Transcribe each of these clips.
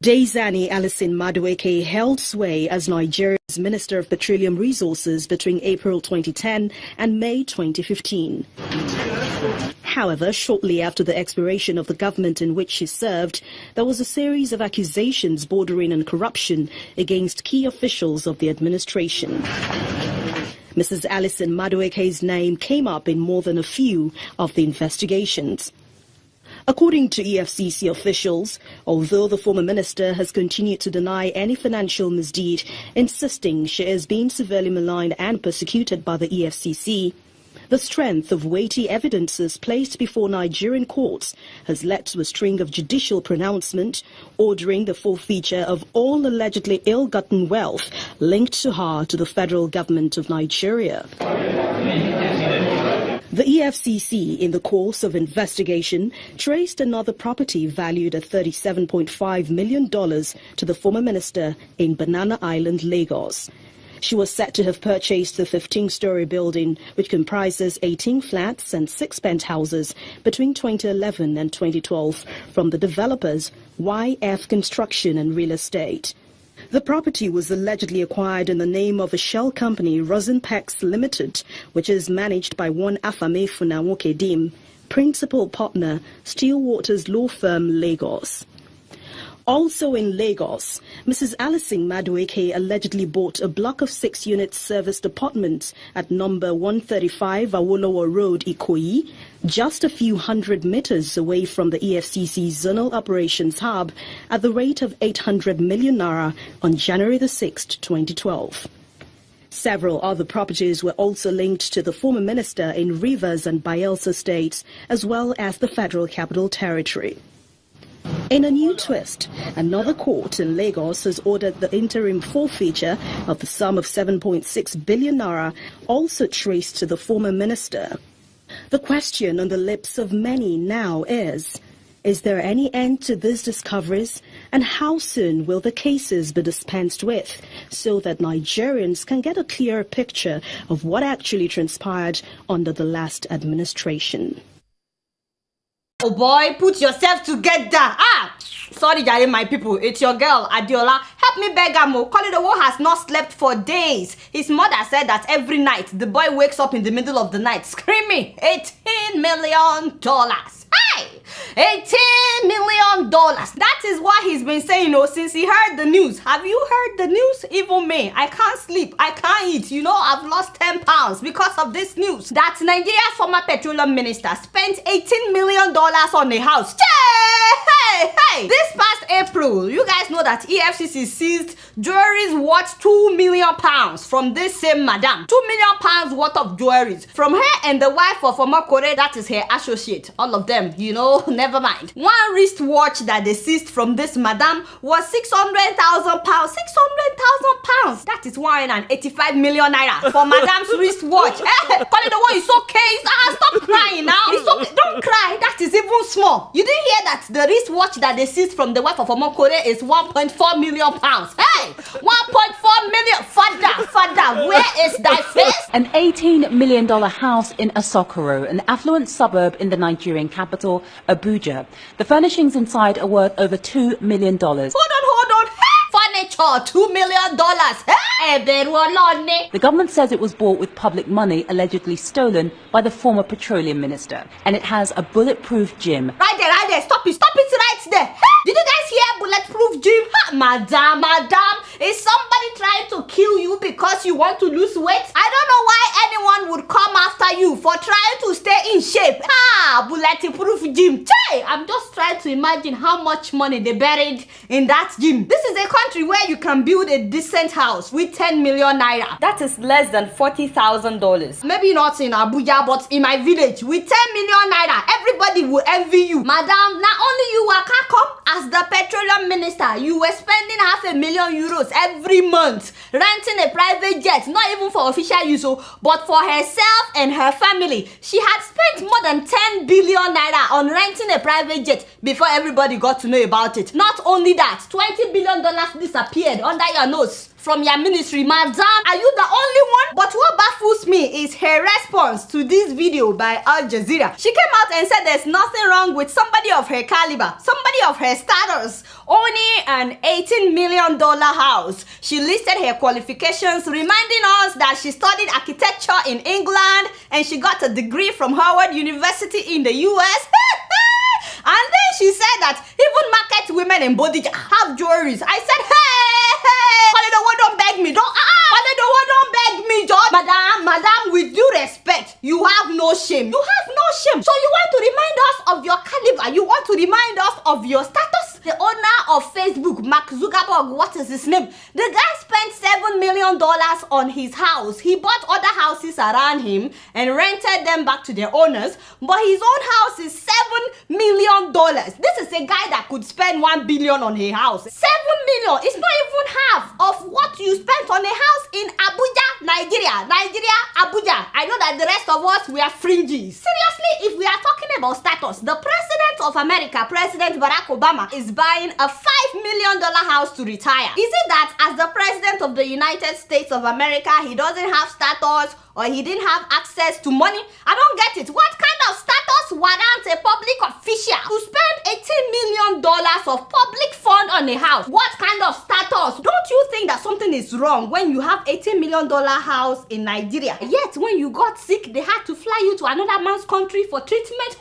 Diezani Alison Madueke held sway as Nigeria's Minister of Petroleum Resources between April 2010 and May 2015. However, shortly after the expiration of the government in which she served, there was a series of accusations bordering on corruption against key officials of the administration. Mrs. Alison Madueke's name came up in more than a few of the investigations. According to EFCC officials, although the former minister has continued to deny any financial misdeed, insisting she is being severely maligned and persecuted by the EFCC, the strength of weighty evidences placed before Nigerian courts has led to a string of judicial pronouncements ordering the forfeiture of all allegedly ill-gotten wealth linked to her to the federal government of Nigeria. The EFCC, in the course of investigation, traced another property valued at $37.5 million to the former minister in Banana Island, Lagos. She was said to have purchased the 15-story building, which comprises 18 flats and 6 penthouses, between 2011 and 2012 from the developers YF Construction and Real Estate. The property was allegedly acquired in the name of a shell company, Rosenpex Limited, which is managed by one Afame Funawokedim, principal partner, Stillwater's law firm, Lagos. Also in Lagos, Mrs. Alison Madueke allegedly bought a block of 6-unit serviced apartments at number 135 Awolowo Road, Ikoyi, just a few hundred meters away from the EFCC Zonal Operations Hub at the rate of 800 million naira on January the 6th, 2012. Several other properties were also linked to the former minister in Rivers and Bayelsa states, as well as the Federal Capital Territory. In a new twist, another court in Lagos has ordered the interim forfeiture of the sum of 7.6 billion naira, also traced to the former minister. The question on the lips of many now is there any end to these discoveries, and how soon will the cases be dispensed with so that Nigerians can get a clearer picture of what actually transpired under the last administration? Oh boy, put yourself together. Sorry, Jare, my people. It's your girl, Adiola. Help me beg Amo. Kolidowo has not slept for days. His mother said that every night the boy wakes up in the middle of the night screaming, $18 million. Hey! $18 million. That is what he's been saying, since he heard the news. Have you heard the news? Even me. I can't sleep. I can't eat. I've lost 10 pounds because of this news. That Nigeria's former petroleum minister spent $18 million on a house. Hey! This past April, you guys know that EFCC seized jewelries worth £2 million from this same madam. £2 million worth of jewelries from her and the wife of former Kore, that is her associate. All of them, never mind. One wristwatch that they seized from this madam was 600,000 pounds. 600,000 pounds. That is 185 million naira for madam's wristwatch. Call it the one. It's okay. Stop crying now. It's okay. Don't cry. That is even small. You didn't hear that the wristwatch that they seized from the wife of Omokore is 1.4 million pounds. Hey, 1.4 million. Father, where is thy face? An $18 million house in Asokoro, an affluent suburb in the Nigerian capital, Abuja. The furnishings inside are worth over $2 million. Hold on. Furniture, $2 million. The government says it was bought with public money allegedly stolen by the former petroleum minister, and it has a bulletproof gym. Right there. Stop it right there. Did you guys hear bulletproof gym? Madam, is somebody trying to kill you because you want to lose weight? I don't know why anyone would come after you for trying to stay in shape. Bulletproof gym. I'm just trying to imagine how much money they buried in that gym. This is a country where you can build a decent house with 10 million naira. That is less than $40,000. Maybe not in Abuja, but in my village with 10 million naira, everybody will envy you. Madam, not only you can come as the petroleum minister, you were spending €500,000 every month renting a private jet, not even for official use, but for herself and her family. She had spent more than 10 billion naira on renting a private jet before everybody got to know about it. Not only that, $20 billion disappeared under your nose. from your ministry, madam. Are you the only one? But what baffles me is her response to this video by Al Jazeera. She came out and said there's nothing wrong with somebody of her caliber, somebody of her status, owning an $18 million house. She listed her qualifications, reminding us that she studied architecture in England and she got a degree from Howard University in the US. And then she said that even market women in Bodija have jewelries. I said, hey, don't beg me. Don't beg me, George. Madam, with due respect, you have no shame. You have no shame. So you want to remind us of your caliber. You want to remind us of your status. The owner of Facebook, Mark Zuckerberg, what is his name? The guy spent $7 million on his house. He bought other houses around him and rented them back to their owners. But his own house is $7 million. This is a guy that could spend $1 billion on a house. $7 million. It's not even half of what you spent on a house in Abuja, Nigeria. Abuja. I know that the rest of us, we are fringes. Seriously, if we are talking about status, the president of America, President Barack Obama, is buying a $5 million house to retire. Is it that as the president of the United States of America, he doesn't have status or he didn't have access to money? I don't get it. What kind of status warrants a public official to spend $18 million of public fund on a house? What kind of status? Don't you think that something is wrong when you have $18 million house in Nigeria? Yet when you got sick, they had to fly you to another man's country for treatment?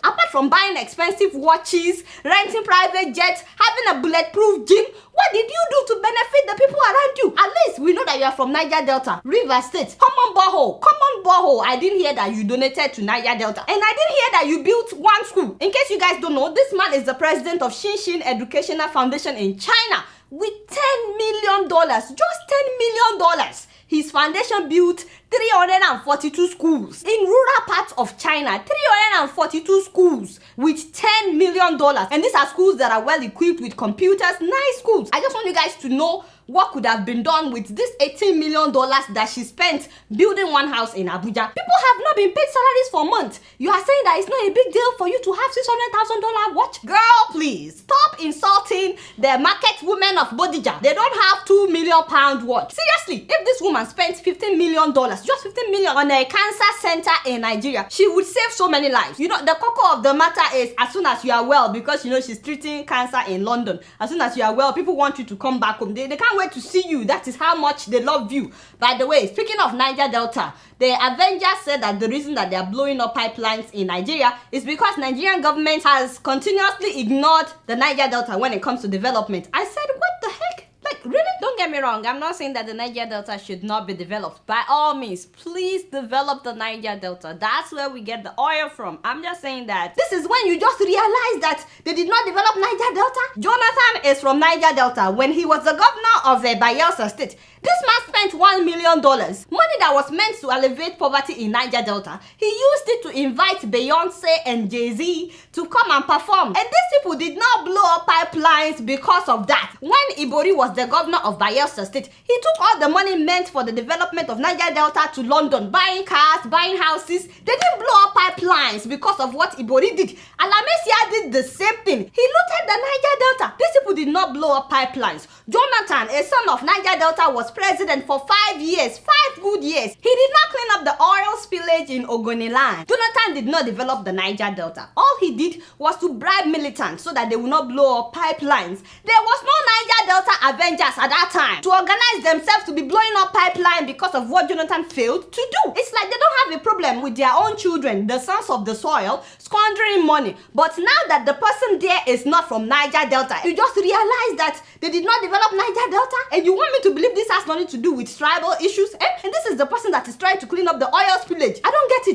Apart from buying expensive watches, renting private jets, having a bulletproof gym, what did you do to benefit the people around you? At least we know that you are from Niger Delta, River State. Common borehole. I didn't hear that you donated to Niger Delta. And I didn't hear that you built one school. In case you guys don't know, this man is the president of Shinshin Educational Foundation in China with $10 million. Just $10 million. His foundation built 342 schools in rural parts of China. 342 schools with $10 million. And these are schools that are well equipped with computers. Nice schools. I just want you guys to know what could have been done with this $18 million that she spent building one house in Abuja. People have not been paid salaries for months. You are saying that it's not a big deal for you to have $600,000 watch? Girl, please stop insulting the market women of Bodija. They don't have £2 million watch. Seriously, if this woman spent $15 million, just $15 million on a cancer center in Nigeria, she would save so many lives. You know, the cocoa of the matter is as soon as you are well, because you know she's treating cancer in London. As soon as you are well, people want you to come back home. They can't wait to see you. That is how much they love you. By the way, speaking of Niger Delta, the Avengers said that the reason that they are blowing up pipelines in Nigeria is because Nigerian government has continuously ignored the Niger Delta when it comes to development. I said, what the heck? Like, really? Don't get me wrong. I'm not saying that the Niger Delta should not be developed. By all means, please develop the Niger Delta. That's where we get the oil from. I'm just saying that this is when you just realize that they did not develop Niger Delta. Jonathan is from Niger Delta. When he was the governor of the Bayelsa State, this man spent $1 million, money that was meant to alleviate poverty in Niger Delta. He used it to invite Beyonce and Jay-Z to come and perform. And these people did not blow up pipelines because of that. When Ibori was the governor of Bayelsa State, he took all the money meant for the development of Niger Delta to London, buying cars, buying houses. They didn't blow up pipelines because of what Ibori did. Alamesia did the same thing. He looted the Niger Delta. These people did not blow up pipelines. Jonathan, a son of Niger Delta, was president for 5 years, 5 good years. He did not clean up the oil spillage in Ogoniland. Jonathan did not develop the Niger Delta. All he did was to bribe militants so that they would not blow up pipelines. There was no Niger Delta Avengers at that time to organize themselves to be blowing up pipeline because of what Jonathan failed to do. It's like they don't have a problem with their own children, the sons of the soil, squandering money. But now that the person there is not from Niger Delta, you just realize that they did not develop Niger Delta, and you want me to believe this has nothing to do with tribal issues? And this is the person that is trying to clean up the oil spillage. I don't get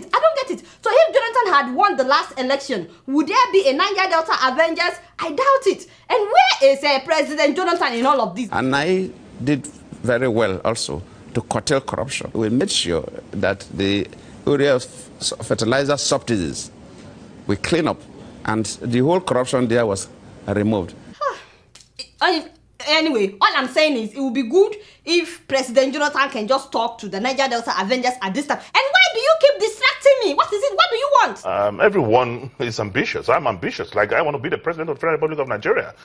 it. So if Jonathan had won the last election, would there be a Niger Delta Avengers? I doubt it. And where is President Jonathan in all of this? And I did very well also to curtail corruption. We made sure that the area of fertilizer subsidies we clean up, and the whole corruption there was removed. Anyway, all I'm saying is it would be good if President Jonathan can just talk to the Niger Delta Avengers at this time. And why do you keep distracting me? What is it? What do you want? Everyone is ambitious. I'm ambitious. Like, I want to be the president of the Federal Republic of Nigeria.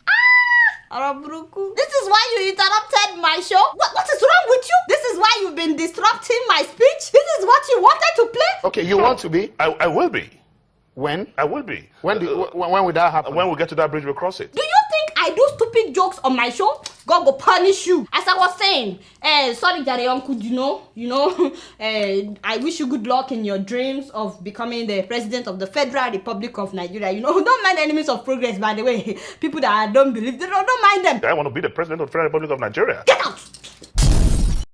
Araburuku. This is why you interrupted my show? What is wrong with you? This is why you've been disrupting my speech? This is what you wanted to play? Okay, you want to be? I will be. When? I will be. When will that happen? When we get to that bridge, we'll cross it. Do you think I do stupid jokes on my show? God will punish you. As I was saying, sorry, Jare Uncle, I wish you good luck in your dreams of becoming the president of the Federal Republic of Nigeria. Don't mind enemies of progress, by the way. People that don't believe, don't mind them. I want to be the president of the Federal Republic of Nigeria. Get out!